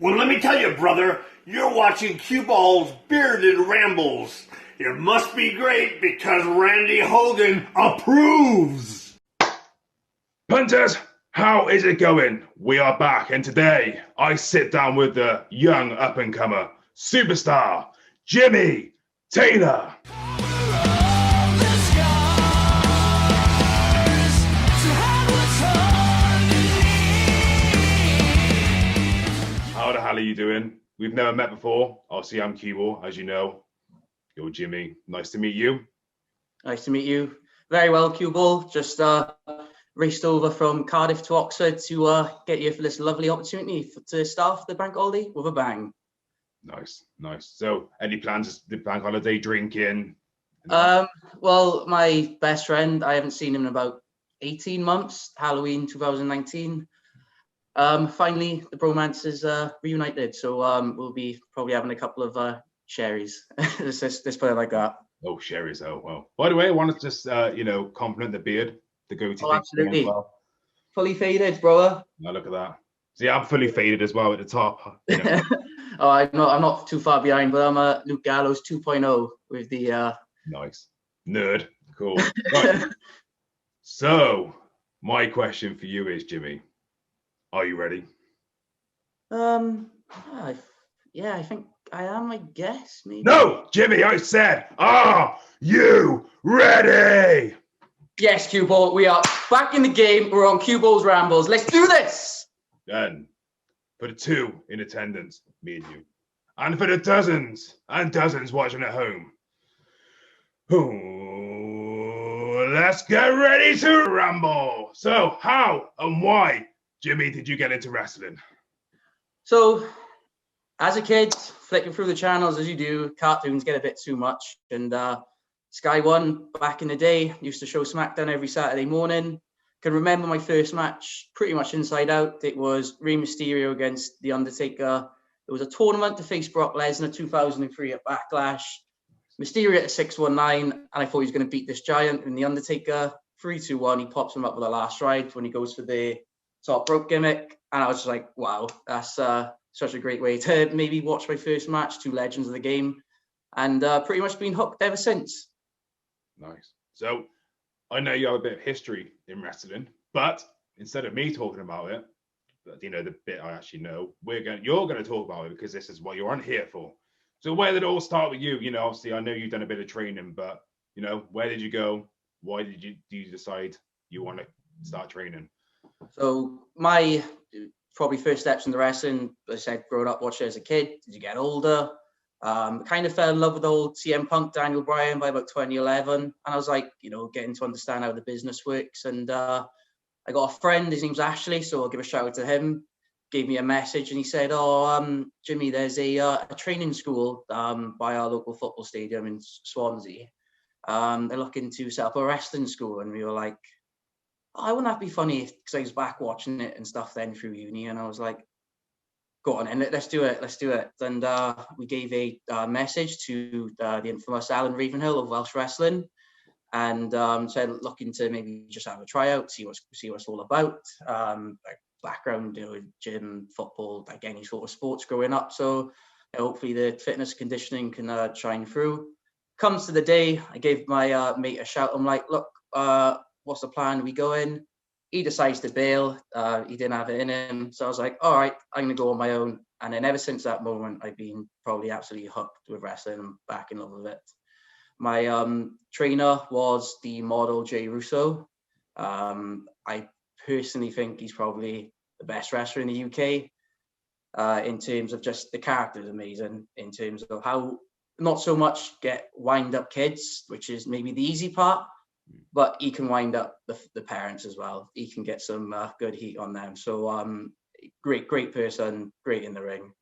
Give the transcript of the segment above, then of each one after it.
Well, let me tell you, brother, you're watching CueBall's Bearded Rambles. It must be great because Randy Hogan approves. Punters, how is it going? We are back, and today I sit down with the young up-and-comer superstar, Jimmy Taylor. How the hell are you doing? We've never met before. Obviously, I'm CueBall, as you know. You're Jimmy. Nice to meet you. Nice to meet you. Very well, CueBall. Just raced over from Cardiff to Oxford to get you for this lovely opportunity to start the bank holiday with a bang. Nice, nice. So, any plans? The bank holiday drinking? Well, my best friend, I haven't seen him in about 18 months. Halloween 2019. Finally, the bromance is reunited, so we'll be probably having a couple of sherries. Let's put it like that. Oh, sherries. Oh, well. By the way, I wanted to just, compliment the beard, the goatee. Oh, absolutely. As well. Fully faded, brother. Now look at that. See, I'm fully faded as well at the top. You know. Oh, I'm not too far behind, but I'm a Luke Gallows 2.0 with the. Nice. Nerd. Cool. Right. So, my question for you is, Jimmy, are you ready? Yeah, I think I am, I guess, maybe. No, Jimmy, I said, are you ready? Yes, CueBall, we are back in the game. We're on CueBall's Rambles. Let's do this. Then, for the two in attendance, me and you, and for the dozens and dozens watching at home, let's get ready to ramble. So, how and why, Jimmy, did you get into wrestling? So, as a kid, flicking through the channels as you do, cartoons get a bit too much. And Sky One, back in the day, used to show SmackDown every Saturday morning. Can remember my first match pretty much inside out. It was Rey Mysterio against The Undertaker. It was a tournament to face Brock Lesnar 2003 at Backlash. Mysterio at 619, and I thought he was going to beat this giant. And The Undertaker, 3-2-1, he pops him up with the last ride when he goes for the top rope gimmick. And I was just like, wow, that's such a great way to maybe watch my first match, two legends of the game. And pretty much been hooked ever since. Nice. So I know you have a bit of history in wrestling, but instead of me talking about it, the bit I actually know, you're going to talk about it because this is what you're on here for. So where did it all start with you? Obviously I know you've done a bit of training, but where did you go? Why did you decide you want to start training? So my probably first steps in the wrestling, as I said, growing up watching it as a kid. As you get older, kind of fell in love with the old CM Punk, Daniel Bryan by about 2011. And I was like, getting to understand how the business works. And I got a friend, his name's Ashley, so I'll give a shout out to him. Gave me a message and he said, Jimmy, there's a training school by our local football stadium in Swansea. They're looking to set up a wrestling school. And we were like, wouldn't that be funny? Because I was back watching it and stuff then through uni. And I was like, go on, and let's do it. And we gave a message to the infamous Alan Ravenhill of Welsh Wrestling, and said looking to maybe just have a tryout, see what it's all about. Like background, gym, football, like any sort of sports growing up. So hopefully the fitness conditioning can shine through. Comes to the day, I gave my mate a shout. I'm like, look, what's the plan? We go in. He decides to bail. He didn't have it in him. So I was like, all right, I'm going to go on my own. And then ever since that moment, I've been probably absolutely hooked with wrestling and back in love with it. My trainer was the model Jay Russo. I personally think he's probably the best wrestler in the UK in terms of just the character is amazing, in terms of how not so much get wind up kids, which is maybe the easy part, but he can wind up the parents as well. He can get some good heat on them. So great person, great in the ring,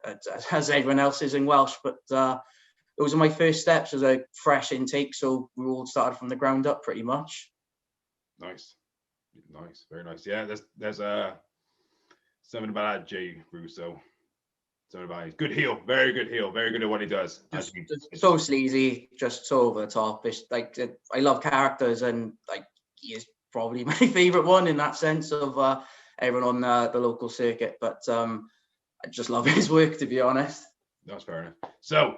as everyone else is in Welsh. But those are my first steps as a fresh intake. So we all started from the ground up pretty much. Nice, very nice. Yeah, there's something about that Jay Russo. Something about it. Good heel, very good at what he does. Just so sleazy, just so over the top. It's like I love characters, and like he is probably my favorite one in that sense of everyone on the local circuit. But I just love his work, to be honest. That's fair enough. So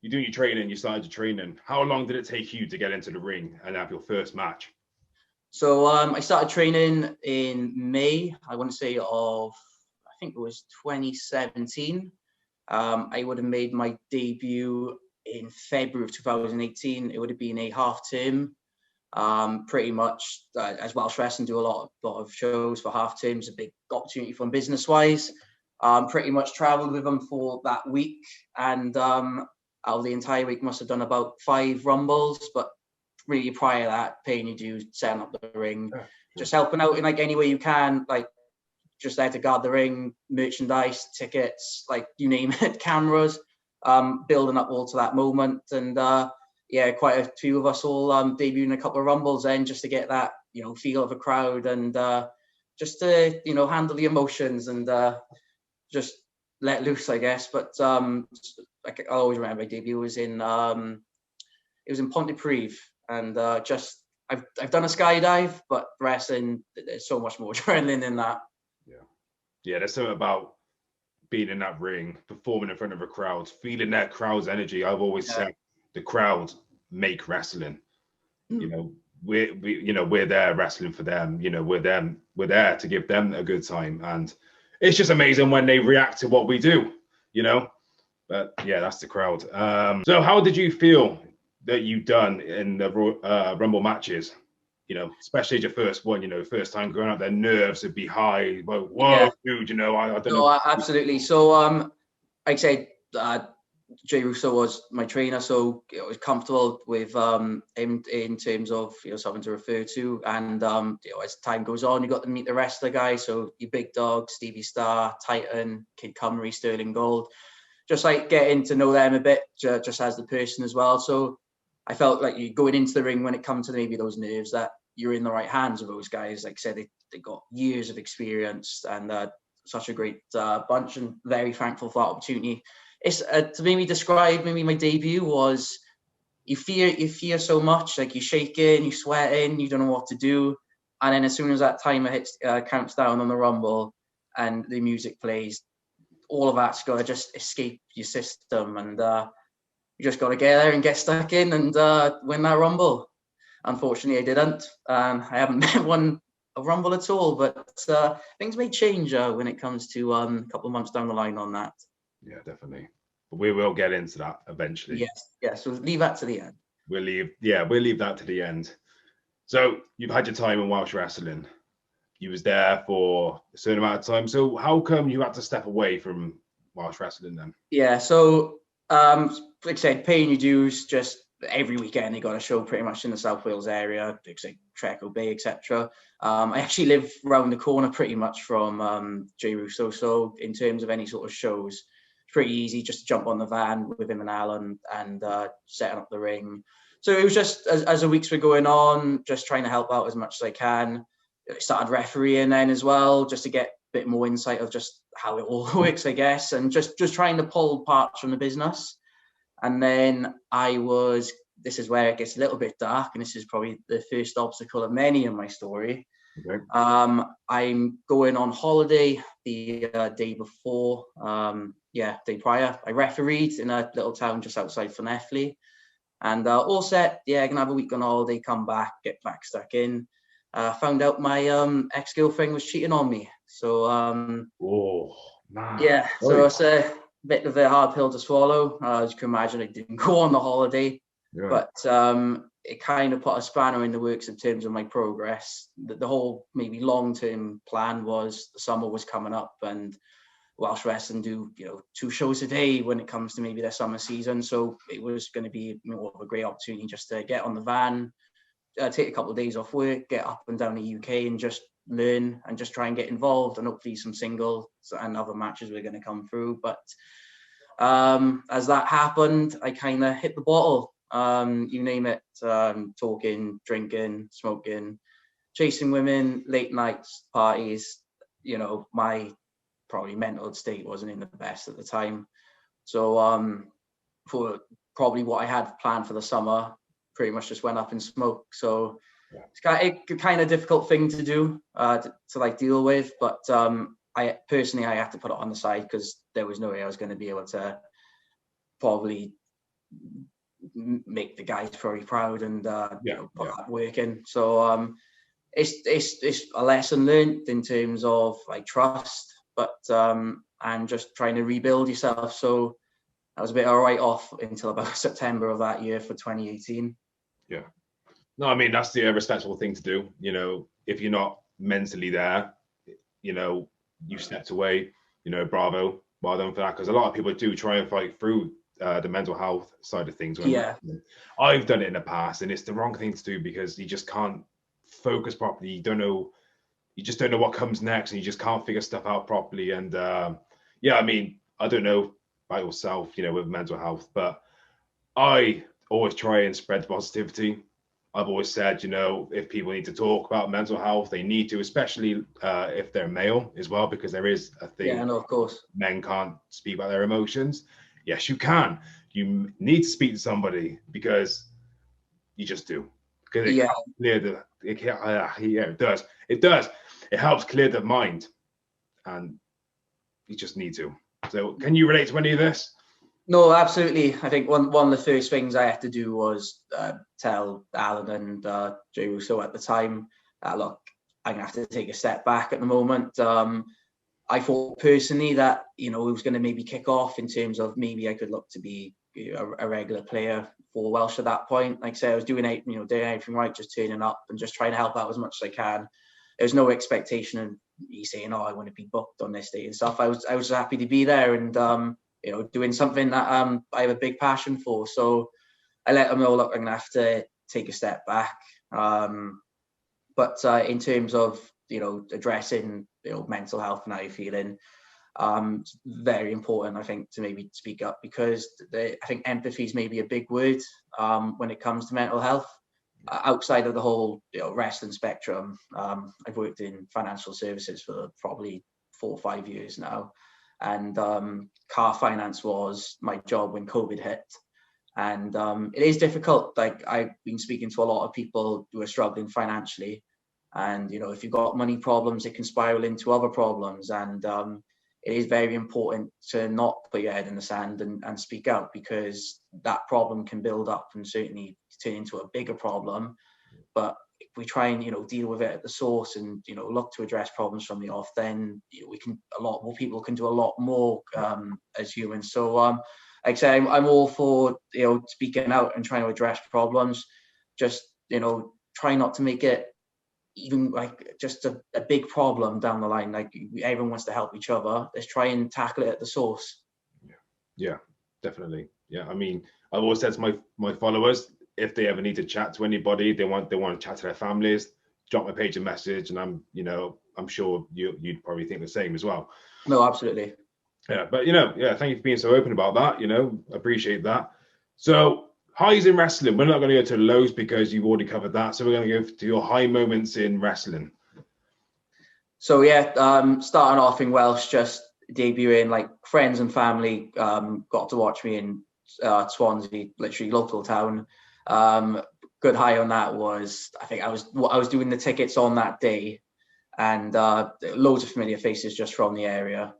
you're doing your training, you started your training. How long did it take you to get into the ring and have your first match? So I started training in May, I want to say of, I think it was 2017. I would have made my debut in February of 2018. It would have been a half term. Pretty much, as Welsh Wrestling do a lot of shows for half terms, a big opportunity for them business wise. Pretty much travelled with them for that week, and out of the entire week, must have done about 5 rumbles. But really, prior to that, paying your dues, setting up the ring, just helping out in like any way you can, like just there to guard the ring, merchandise, tickets, like you name it, cameras, building up all to that moment. And yeah, quite a few of us all debuting a couple of rumbles then, just to get that, you know, feel of a crowd, and just to, you know, handle the emotions and just let loose, I guess. But like I always remember my debut was in it was in Pontypridd, and just I've done a skydive, but wrestling, there's so much more adrenaline in that. Yeah, there's something about being in that ring, performing in front of a crowd, feeling that crowd's energy. I've always said the crowd make wrestling. You know, we're there wrestling for them. You know, we're there to give them a good time, and it's just amazing when they react to what we do. You know, but yeah, that's the crowd. So how did you feel that you done in the Rumble matches? You know, especially your first one, you know, first time going out there, nerves would be high. Well, whoa, dude, you know, I don't know. Absolutely. So, like I said, Jay Russo was my trainer, so I was comfortable with him in terms of, you know, something to refer to. And, you know, as time goes on, you got to meet the rest of the guys. So your big dog, Stevie Star, Titan, Kid Cumry, Sterling Gold, just like getting to know them a bit, just as the person as well. So I felt like you going into the ring, when it comes to maybe those nerves, that you're in the right hands with those guys. Like I said, they got years of experience, and such a great bunch, and very thankful for that opportunity. It's to maybe describe my debut was, you fear so much, like you're shaking, you're sweating, you don't know what to do, and then as soon as that timer hits counts down on the rumble and the music plays, all of that's got to just escape your system, and you just got to get there and get stuck in and win that rumble. Unfortunately, I didn't. I haven't won a rumble at all, but things may change when it comes to a couple of months down the line on that. Yeah, definitely. But we will get into that eventually. Yes. So leave that to the end. We'll leave that to the end. So you've had your time in Welsh Wrestling. You was there for a certain amount of time. So how come you had to step away from Welsh Wrestling then? Yeah, so like I said, paying your dues, just every weekend they got a show pretty much in the South Wales area, like Treacle Bay, etc. I actually live around the corner pretty much from Jay Russo, so in terms of any sort of shows, it's pretty easy just to jump on the van with him and Alan and setting up the ring. So it was just as the weeks were going on, just trying to help out as much as I can. I started refereeing then as well, just to get a bit more insight of just how it all works, I guess, and just trying to pull parts from the business. And then this is where it gets a little bit dark, and this is probably the first obstacle of many in my story. Okay. I'm going on holiday the day before, day prior. I refereed in a little town just outside Llanelli, and all set. Yeah, I can have a week on holiday, come back, get back stuck in. Found out my ex-girlfriend was cheating on me. So, so it's a bit of a hard pill to swallow. As you can imagine, I didn't go on the holiday, but it kind of put a spanner in the works in terms of my progress. The whole maybe long-term plan was the summer was coming up, and Welsh Wrestling do 2 shows a day when it comes to maybe their summer season. So it was going to be more of a great opportunity just to get on the van, take a couple of days off work, get up and down the UK and just learn and just try and get involved, and hopefully some singles and other matches were going to come through. But as that happened, I kind of hit the bottle. You name it, talking, drinking, smoking, chasing women, late nights, parties. My probably mental state wasn't in the best at the time. So for probably what I had planned for the summer, pretty much just went up in smoke. So it's kind of a difficult thing to do, to like deal with. But I personally had to put it on the side because there was no way I was going to be able to probably make the guys very proud and put that work in. So it's a lesson learned in terms of like trust, but and just trying to rebuild yourself. So I was a bit of a write-off until about September of that year for 2018. Yeah. No, I mean, that's the respectable thing to do. You know, if you're not mentally there, you know, you stepped away, you know, bravo, well done for that. Because a lot of people do try and fight through the mental health side of things. I've done it in the past, and it's the wrong thing to do because you just can't focus properly. You just don't know what comes next, and you just can't figure stuff out properly. And I mean, I don't know about yourself, you know, with mental health, but I always try and spread positivity. I've always said, you know, if people need to talk about mental health, they need to, especially if they're male as well, because there is a thing. Yeah, no, of course. Men can't speak about their emotions. Yes, you can. You need to speak to somebody because you just do. Because it helps clear it does. It does. It helps clear the mind, and you just need to. So, can you relate to any of this? No, absolutely. I think one of the first things I had to do was tell Alan and Jay Russo at the time, look, I'm going to have to take a step back at the moment. I thought personally that, you know, it was going to maybe kick off in terms of maybe I could look to be a regular player for Welsh at that point. Like I said, I was doing everything right, just turning up and just trying to help out as much as I can. There was no expectation of me saying, oh, I want to be booked on this day and stuff. I was happy to be there and, you know, doing something that I have a big passion for. So I let them know, look, I'm going to have to take a step back. But in terms of, you know, addressing, you know, mental health and how you're feeling, it's very important, I think, to maybe speak up because I think empathy is maybe a big word when it comes to mental health. Outside of the whole, you know, wrestling spectrum, I've worked in financial services for probably 4 or 5 years now. And car finance was my job when COVID hit. And it is difficult. Like, I've been speaking to a lot of people who are struggling financially. And, you know, if you've got money problems, it can spiral into other problems. And it is very important to not put your head in the sand and speak out, because that problem can build up and certainly turn into a bigger problem. But if we try and, you know, deal with it at the source and, you know, look to address problems from the off, then, you know, a lot more people can do a lot more as humans. So like I say, I'm all for, you know, speaking out and trying to address problems. Just, you know, try not to make it even like just a big problem down the line. Like, everyone wants to help each other. Let's try and tackle it at the source. Yeah, definitely. Yeah, I mean, I've always said to my followers, if they ever need to chat to anybody, they want to chat to their families, drop my page a message, and I'm sure you'd probably think the same as well. No, absolutely. Yeah, but thank you for being so open about that. You know, appreciate that. So, highs in wrestling. We're not going to go to lows because you've already covered that. So we're going to go to your high moments in wrestling. So starting off in Welsh, just debuting, like, friends and family got to watch me in Swansea, literally local town. Good high on that was, I think I was doing the tickets on that day, and loads of familiar faces just from the area.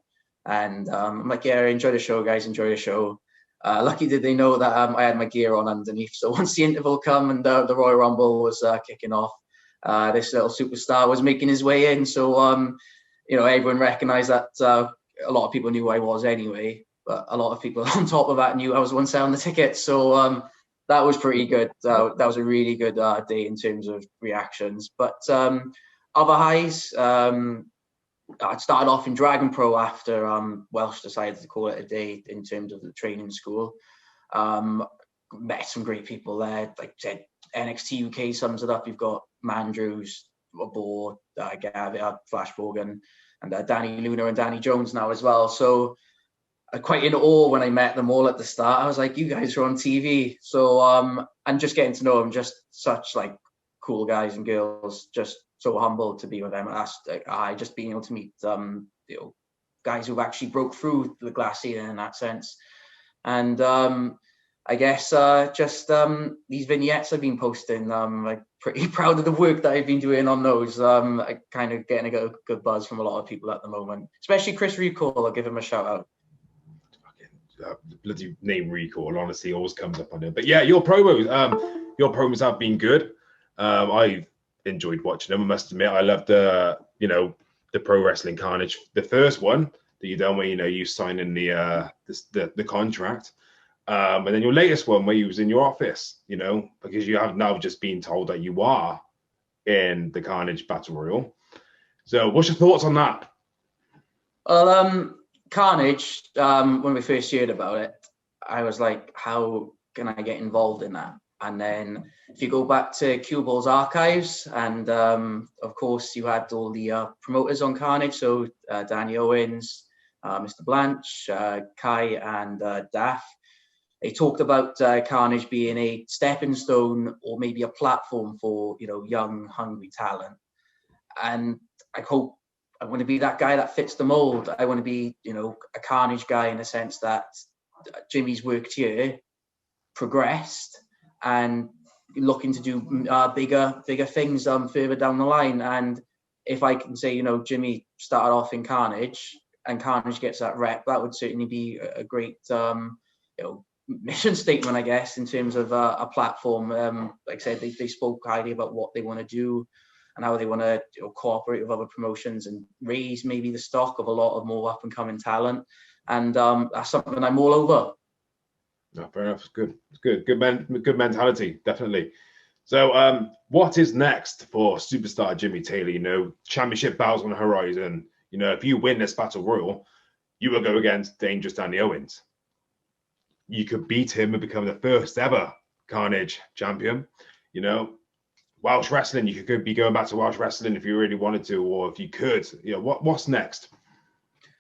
And I'm like, yeah, enjoy the show, guys, enjoy the show. Lucky did they know that I had my gear on underneath. So once the interval come and the Royal Rumble was kicking off, this little superstar was making his way in. So, everyone recognized that. A lot of people knew who I was anyway, but a lot of people on top of that knew I was the one selling the tickets. So that was pretty good. That was a really good day in terms of reactions. But other highs, I started off in Dragon Pro after Welsh decided to call it a day in terms of the training school. Met some great people there. Like I said, NXT UK sums it up. You've got Mandrews, Boar, Gavia, Flash Bogan, and Danny Luna and Danny Jones now as well. So I'm quite in awe when I met them all at the start. I was like, you guys are on TV. So and just getting to know them, just such like cool guys and girls, just so humbled to be with them. I just being able to meet guys who've actually broke through the glass ceiling in that sense. And I guess just these vignettes I've been posting. I'm pretty proud of the work that I've been doing on those. I kind of getting a good buzz from a lot of people at the moment, especially Chris Recall. I'll give him a shout out. The bloody name Recall honestly always comes up on it. But yeah, your promos have been good. I've enjoyed watching them. I must admit, I loved the Pro Wrestling Carnage, the first one that you done where you signing the contract. And then your latest one where you was in your office, because you have now just been told that you are in the Carnage Battle Royal. So what's your thoughts on that? Well, Carnage, when we first heard about it, I was like, how can I get involved in that? And then if you go back to CueBall's archives, and of course you had all the promoters on Carnage, so Danny Owens, Mr. Blanche, Kai and Daff. They talked about Carnage being a stepping stone or maybe a platform for, young, hungry talent. And I hope I want to be that guy that fits the mold. I want to be, a Carnage guy in the sense that Jimmy's worked here, progressed, and looking to do bigger things further down the line. And if I can say, Jimmy started off in Carnage and Carnage gets that rep, that would certainly be a great, mission statement, I guess, in terms of a platform. Like I said, they spoke highly about what they want to do and how they want to cooperate with other promotions and raise maybe the stock of a lot of more up and coming talent. And that's something I'm all over. No, fair enough. It's good. Good mentality, definitely. So what is next for superstar Jimmy Taylor? Championship battles on the horizon. If you win this battle royal, you will go against Dangerous Danny Owens. You could beat him and become the first ever Carnage champion. Welsh Wrestling, you could be going back to Welsh Wrestling if you really wanted to, or if you could. What's next?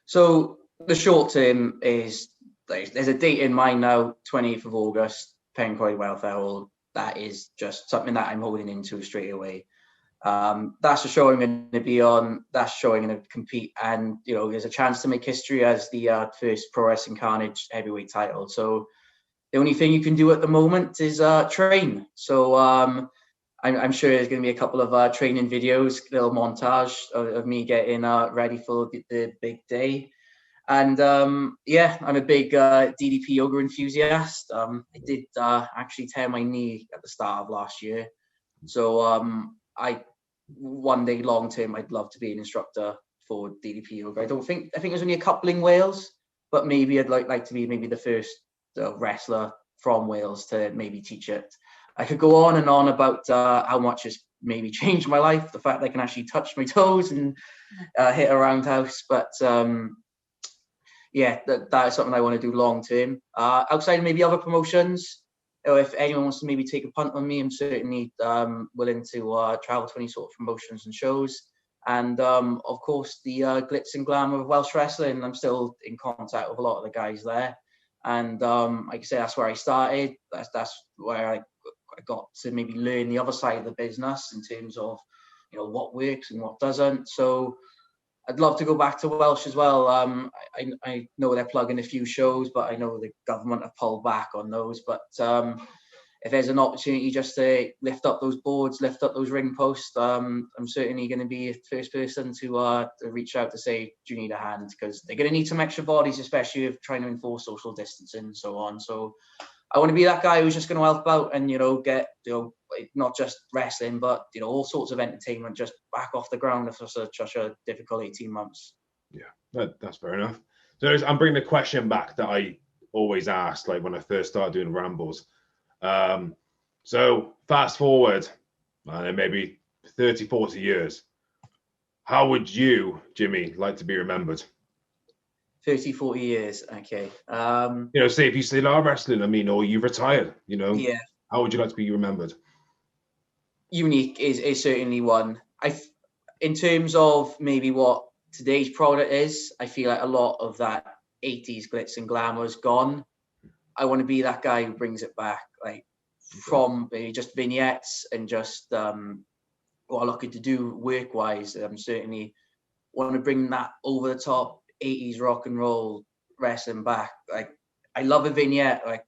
So the short term is there's a date in mind now, 28th of August, Pencoy Welfare Hall. That is just something that I'm holding into straight away. That's the show I'm going to be on. That's the show I'm going to compete, and there's a chance to make history as the first Pro Wrestling Carnage heavyweight title. So the only thing you can do at the moment is train. So I'm sure there's going to be a couple of training videos, little montage of me getting ready for the big day. And I'm a big DDP yoga enthusiast. I did actually tear my knee at the start of last year. So one day long term, I'd love to be an instructor for DDP yoga. I think there's only a couple in Wales, but maybe I'd like to be maybe the first wrestler from Wales to maybe teach it. I could go on and on about how much it's maybe changed my life, the fact that I can actually touch my toes and hit a roundhouse. But that is something I want to do long term. Outside of maybe other promotions, if anyone wants to maybe take a punt on me, I'm certainly willing to travel to any sort of promotions and shows. And of course, the glitz and glamour of Welsh Wrestling. I'm still in contact with a lot of the guys there. And like I say, that's where I started. That's where I got to maybe learn the other side of the business in terms of what works and what doesn't. So I'd love to go back to Welsh as well. I know they're plugging a few shows, but I know the government have pulled back on those. But if there's an opportunity just to lift up those boards, lift up those ring posts, I'm certainly going to be the first person to reach out to say, do you need a hand? Because they're going to need some extra bodies, especially if trying to enforce social distancing and so on. So I want to be that guy who's just going to help out and, get, not just wrestling, but, all sorts of entertainment just back off the ground after such a difficult 18 months. Yeah, that's fair enough. So I'm bringing the question back that I always asked, like when I first started doing Rambles. So fast forward, maybe 30, 40 years. How would you, Jimmy, like to be remembered? 30, 40 years. Okay. Say if you still are wrestling, or you've retired, Yeah. How would you like to be remembered? Unique is certainly one. In terms of maybe what today's product is, I feel like a lot of that 80s glitz and glamour is gone. I want to be that guy who brings it back, like from maybe just vignettes and just what I'm looking to do work-wise. I'm certainly want to bring that over the top 80s rock and roll wrestling back. Like I love a vignette, like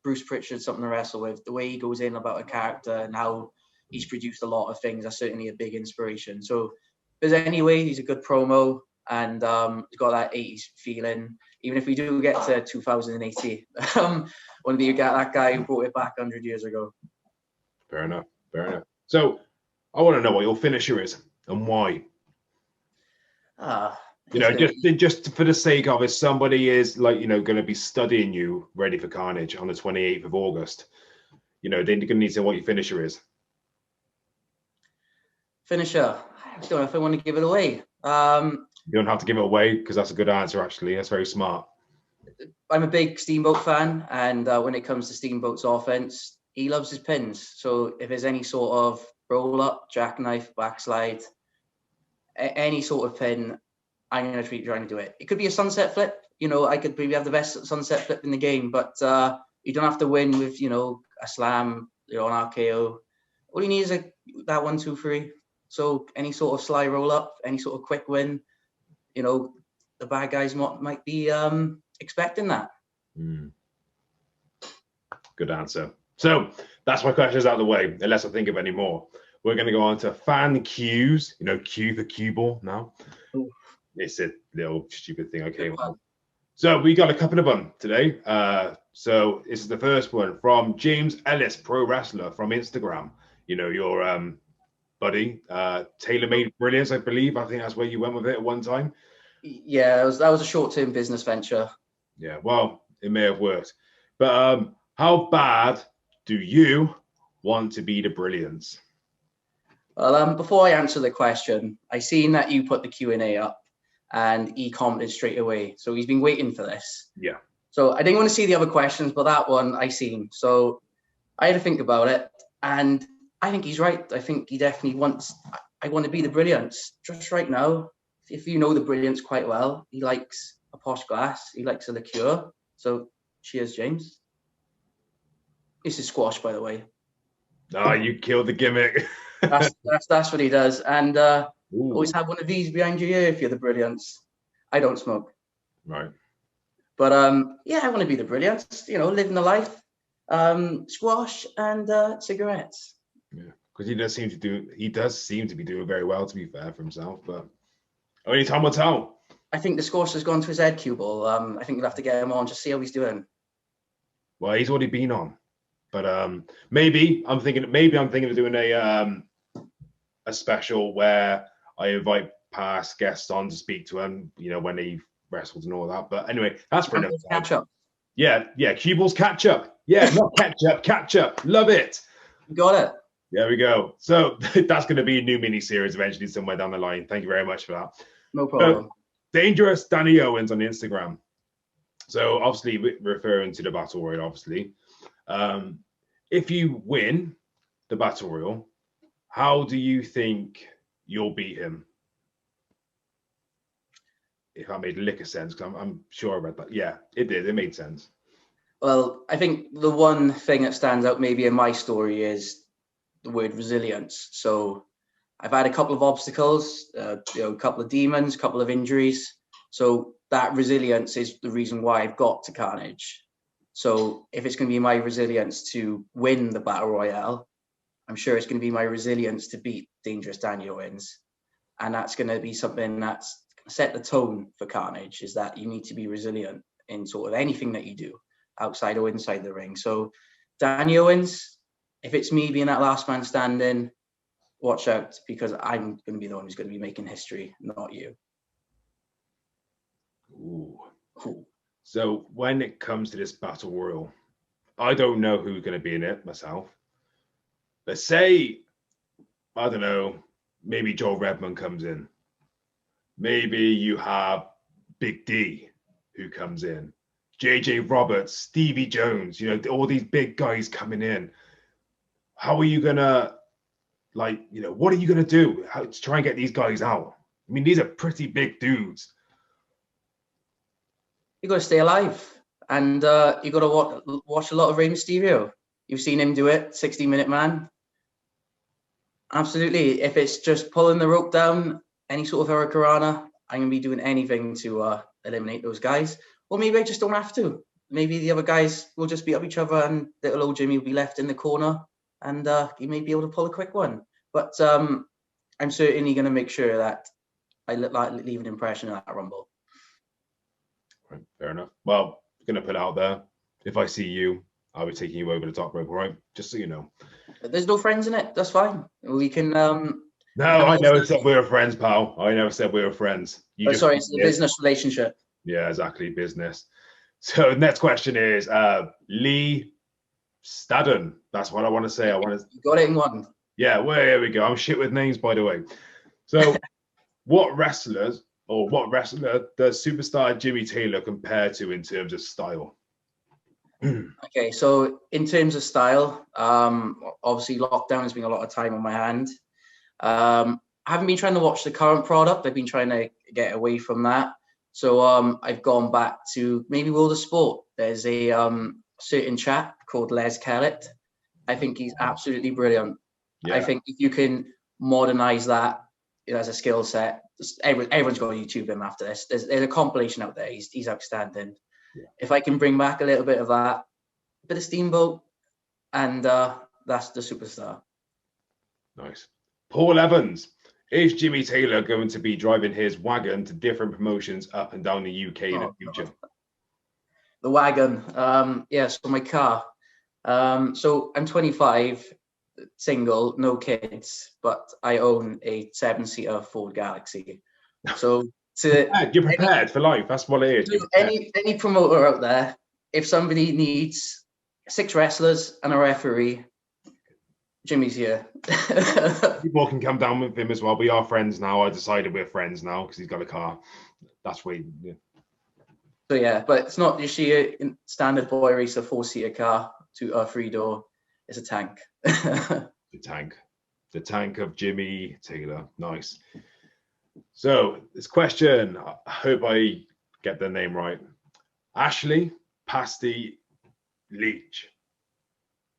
Bruce Pritchard, something to wrestle with. The way he goes in about a character and how he's produced a lot of things are certainly a big inspiration. So if there's any way, he's a good promo, and he's got that 80s feeling. Even if we do get to 2080, want to be that guy who brought it back 100 years ago. Fair enough. Fair enough. So I want to know what your finisher is and why. You know, just for the sake of, if somebody is like, you know, going to be studying you ready for Carnage on the 28th of August, you know, they're going to need to know what your finisher is. Finisher. I don't know if I want to give it away. You don't have to give it away, because that's a good answer, actually. That's very smart. I'm a big Steamboat fan, and when it comes to Steamboat's offense, he loves his pins. So if there's any sort of roll up, jackknife, backslide, any sort of pin, I'm going to be trying to do it. It could be a sunset flip. You know, I could maybe have the best sunset flip in the game, but you don't have to win with, you know, a slam, you know, an RKO. All you need is that 1, 2, 3. So any sort of sly roll up, any sort of quick win, you know, the bad guys might be expecting that. Good answer. So that's my questions out of the way, unless I think of any more. We're going to go on to fan cues. You know, cue for cue ball now. Ooh. It's a little stupid thing I came up with. So we got a couple of them today. So this is the first one from James Ellis, pro wrestler from Instagram. You know, your buddy, TaylorMade Brilliance, I believe. I think that's where you went with it at one time. Yeah, that was a short-term business venture. Yeah, well, it may have worked. But how bad do you want to be the Brilliance? Well, before I answer the question, I seen that you put the Q&A up, and he commented straight away. So he's been waiting for this. Yeah. So I didn't want to see the other questions, but that one I seen. So I had to think about it, and I think he's right. I think he definitely wants. I want to be the Brilliance. Just right now, if you know the Brilliance quite well, he likes a posh glass. He likes a liqueur. So cheers, James. This is squash, by the way. Oh, you killed the gimmick. that's what he does. And always have one of these behind your ear if you're the Brilliance. I don't smoke. Right. But yeah, I want to be the Brilliance. You know, living the life. Squash and cigarettes. Yeah, because he does seem to be doing very well, to be fair, for himself. But only time will tell. I think the squash has gone to his head, CueBall. I think we'll have to get him on, just see how he's doing. Well, he's already been on. But maybe I'm thinking of doing a special where I invite past guests on to speak to him, you know, when they've wrestled and all that. But anyway, that's for another time. Catch up. Yeah, CueBall's catch up. Yeah, not catch up. Love it. You got it. There we go. So that's going to be a new mini series eventually somewhere down the line. Thank you very much for that. No problem. Dangerous Danny Owens on Instagram. So obviously referring to the Battle Royal, obviously. If you win the Battle Royal, how do you think you'll beat him? If I made liquor sense, because I'm sure I read that. Yeah, it did. It made sense. Well, I think the one thing that stands out maybe in my story is the word resilience. So I've had a couple of obstacles, you know, a couple of demons, a couple of injuries. So that resilience is the reason why I've got to Carnage. So if it's going to be my resilience to win the Battle Royale, I'm sure it's going to be my resilience to beat Dangerous Danny Owens. And that's going to be something that's set the tone for Carnage, is that you need to be resilient in sort of anything that you do, outside or inside the ring. So Danny Owens, if it's me being that last man standing, watch out, because I'm going to be the one who's going to be making history, not you. Ooh. Cool. So when it comes to this Battle Royal, I don't know who's going to be in it myself. Let's say, I don't know, maybe Joel Redmond comes in. Maybe you have Big D who comes in. JJ Roberts, Stevie Jones, you know, all these big guys coming in. How are you going to, like, you know, what are you going to do to try and get these guys out? I mean, these are pretty big dudes. You got to stay alive, and you got to watch a lot of Rey Mysterio. You've seen him do it, 60-minute man. Absolutely. If it's just pulling the rope down, any sort of Hurricanrana, I'm going to be doing anything to eliminate those guys. Or maybe I just don't have to. maybe the other guys will just beat up each other, and little old Jimmy will be left in the corner, and he may be able to pull a quick one. But I'm certainly going to make sure that I leave an impression of that Rumble. Right, fair enough. Well, gonna put it out there. If I see you, I'll be taking you over the top rope, all right? Just so you know. There's no friends in it. That's fine. We can. No, I never said we were friends, pal. I never said we were friends. You just sorry, it's a business relationship. Yeah, exactly, business. So next question is Lee Stadden. That's what I want to say. You got it in one. Yeah, well, here we go. I'm shit with names, by the way. So, what wrestler does superstar Jimmy Taylor compare to in terms of style? Okay, so in terms of style, obviously lockdown has been a lot of time on my hand. I haven't been trying to watch the current product. I've been trying to get away from that. So I've gone back to maybe World of Sport. There's a certain chap called Les Kellett. I think he's absolutely brilliant. Yeah. I think if you can modernize that as a skill set, everyone's got to YouTube him after this. There's a compilation out there. He's outstanding. Yeah. If I can bring back a little bit of that, a bit of Steamboat, and that's the superstar. Nice. Paul Evans. Is Jimmy Taylor going to be driving his wagon to different promotions up and down the UK in the future? God. The wagon. So my car. So I'm 25, single, no kids, but I own a 7-seater Ford Galaxy. So you're prepared for life. That's what it is. Any promoter out there, if somebody needs 6 wrestlers and a referee, Jimmy's here. People can come down with him as well. We are friends now. I decided we're friends now because he's got a car. That's why. Yeah. So yeah, but it's not usually a standard boy racer 4-seater car to a 3-door. It's a tank. The tank of Jimmy Taylor. Nice. So this question, I hope I get the name right. Ashley Pasty Leach.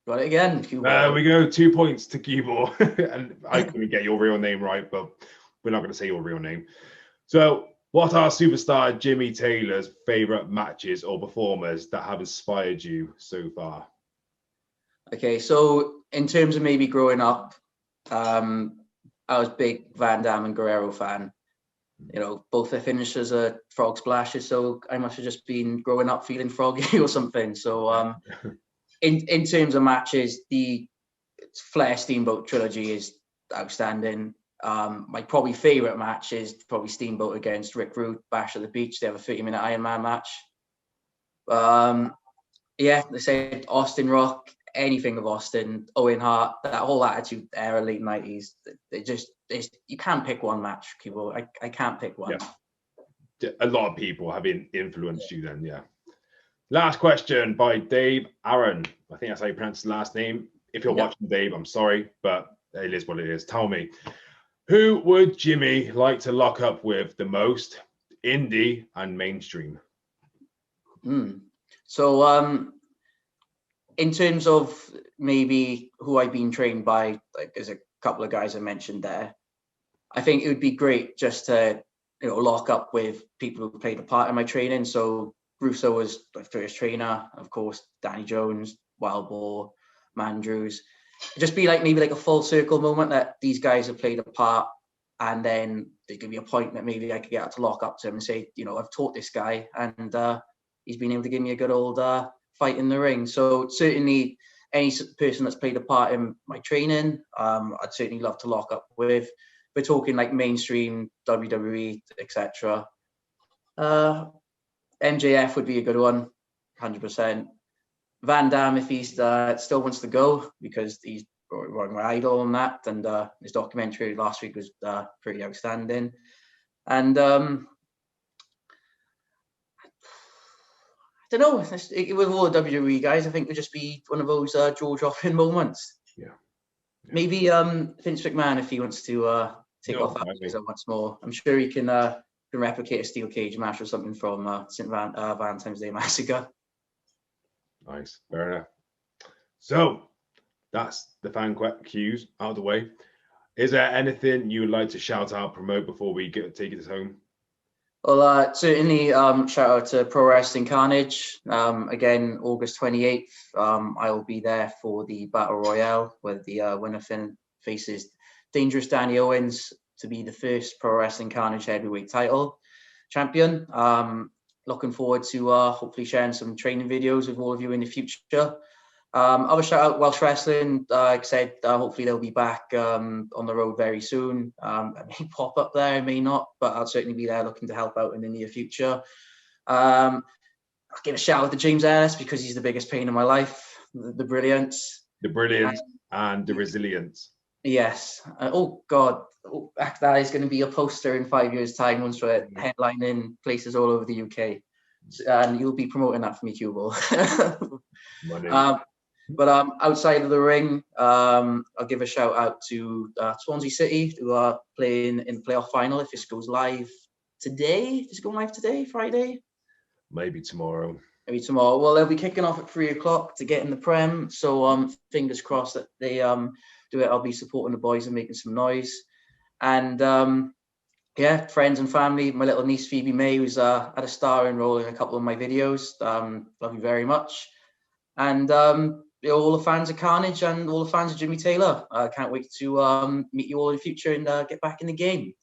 Got it again. There we go. 2 points to CueBall. And I couldn't get your real name right, but we're not going to say your real name. So, what are superstar Jimmy Taylor's favorite matches or performers that have inspired you so far? Okay, so in terms of maybe growing up, I was big Van Damme and Guerrero fan. You know, both their finishers are frog splashes, so I must have just been growing up feeling froggy or something. So, in terms of matches, the Flair Steamboat trilogy is outstanding. My probably favorite match is probably Steamboat against Rick Rude, Bash at the Beach. They have a 30-minute Iron Man match. They said Austin Rock, anything of Austin, Owen Hart, that whole Attitude Era, late 90s. You can't pick one match, CueBall. I can't pick one. Yeah. A lot of people have influenced you then, yeah. Last question by Dave Aaron. I think that's how you pronounce his last name. If you're watching, Dave, I'm sorry, but it is what it is. Tell me, who would Jimmy like to lock up with the most, indie and mainstream? So, in terms of maybe who I've been trained by, like there's a couple of guys I mentioned there. I think it would be great just to, lock up with people who played a part in my training. So Russo was my first trainer, of course, Danny Jones, Wild Boar, Mandrews. It'd just be maybe a full circle moment that these guys have played a part, and then there'd give me a point that maybe I could get out to lock up to him and say, I've taught this guy, and he's been able to give me a good old fight in the ring. So certainly any person that's played a part in my training, I'd certainly love to lock up with. We're talking mainstream WWE, etc. MJF would be a good one, 100%. Van Damme, if he's still wants to go, because he's my idol on that, and his documentary last week was pretty outstanding. And I don't know, with all the WWE guys, I think it would just be one of those jaw-dropping moments. Yeah. Maybe Vince McMahon, if he wants to take off that once more. I'm sure he can replicate a steel cage match or something from St. Valentine's Day Massacre. Nice, fair enough. So that's the fan cues out of the way. Is there anything you would like to shout out, promote before we take it home? Well, certainly shout out to Pro Wrestling Carnage. Again, August 28th, I will be there for the Battle Royale, where the winner faces Dangerous Danny Owens to be the first Pro Wrestling Carnage heavyweight title champion. Looking forward to hopefully sharing some training videos with all of you in the future. Other shout out Welsh Wrestling. Like I said, hopefully they'll be back on the road very soon. I may pop up there, I may not, but I'll certainly be there looking to help out in the near future. I'll give a shout out to James Ellis because he's the biggest pain in my life. The brilliance. The brilliance and the resilience. Yes. Oh, God. That is going to be a poster in 5 years' time once we're headlining places all over the UK. And you'll be promoting that for me, CueBall. But outside of the ring, I'll give a shout out to Swansea City, who are playing in the playoff final. If this goes live today, does it go live today, Friday? Maybe tomorrow. Maybe tomorrow. Well, they'll be kicking off at 3 o'clock to get in the Prem. So fingers crossed that they do it. I'll be supporting the boys and making some noise. And friends and family. My little niece Phoebe May, who's had a starring role in a couple of my videos. Love you very much. And all the fans of Carnage and all the fans of Jimmy Taylor. I can't wait to meet you all in the future and get back in the game.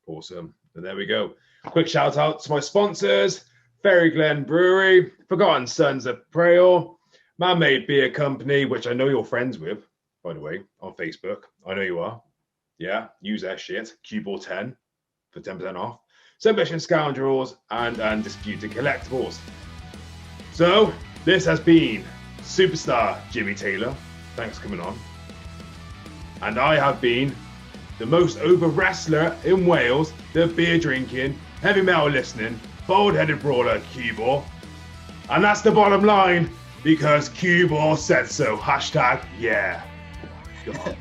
Awesome. And there we go. Quick shout out to my sponsors, Glen Brewery, Forgotten Sons Apparel, Man-Made Beer Company, which I know you're friends with, by the way, on Facebook. I know you are. Yeah, use their shit. CueBall's 10 for 10% off. Submission Scoundrels and Undisputed Collectables. So, this has been Superstar Jimmy Taylor. Thanks for coming on. And I have been the most over wrestler in Wales, the beer drinking, heavy metal listening, bald-headed brawler CueBall. And that's the bottom line, because CueBall said so. #, yeah. God.